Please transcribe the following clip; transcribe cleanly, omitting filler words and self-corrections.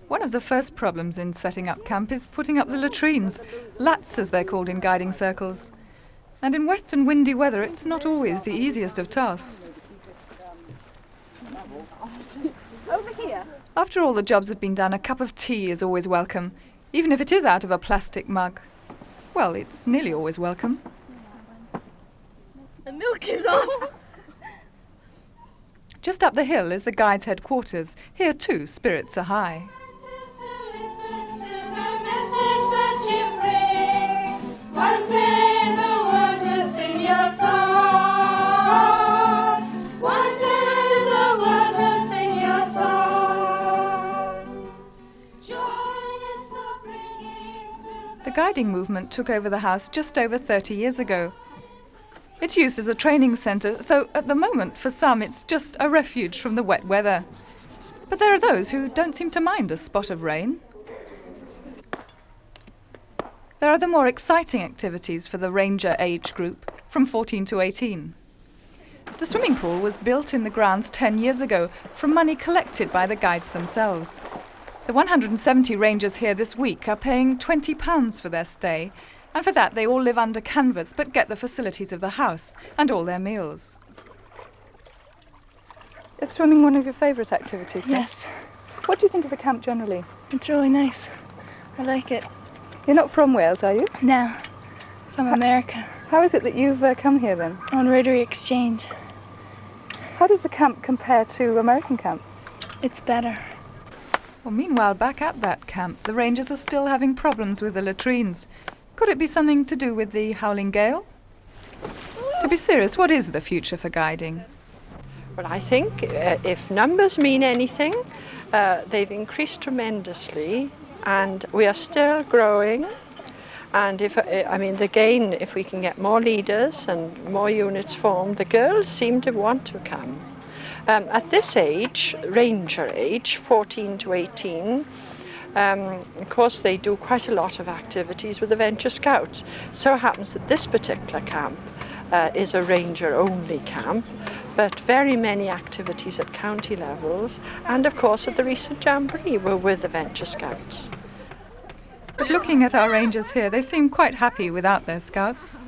One of the first problems in setting up camp is putting up the latrines, lats as they're called in guiding circles. And in wet and windy weather, it's not always the easiest of tasks. Over here. After all the jobs have been done, a cup of tea is always welcome, even if it is out of a plastic mug. Well, it's nearly always welcome. The milk is on. Just up the hill is the guide's headquarters. Here too, spirits are high. The guiding movement took over the house just over 30 years ago. It's used as a training centre, though at the moment for some it's just a refuge from the wet weather. But there are those who don't seem to mind a spot of rain. There are the more exciting activities for the ranger age group, from 14 to 18. The swimming pool was built in the grounds 10 years ago from money collected by the guides themselves. The 170 rangers here this week are paying £20 for their stay, and for that they all live under canvas but get the facilities of the house and all their meals. Is swimming one of your favourite activities? Yes. What do you think of the camp generally? It's really nice. I like it. You're not from Wales, are you? No, from America. How is it that you've come here then? On Rotary Exchange. How does the camp compare to American camps? It's better. Well, meanwhile, back at that camp, the rangers are still having problems with the latrines. Could it be something to do with the howling gale? To be serious, what is the future for guiding? Well, I think if numbers mean anything, they've increased tremendously and we are still growing. And if we can get more leaders and more units formed, the girls seem to want to come. At this age, ranger age, 14 to 18, of course they do quite a lot of activities with the Venture Scouts. So it happens that this particular camp is a ranger-only camp, but very many activities at county levels, and of course at the recent Jamboree were with the Venture Scouts. But looking at our rangers here, they seem quite happy without their scouts.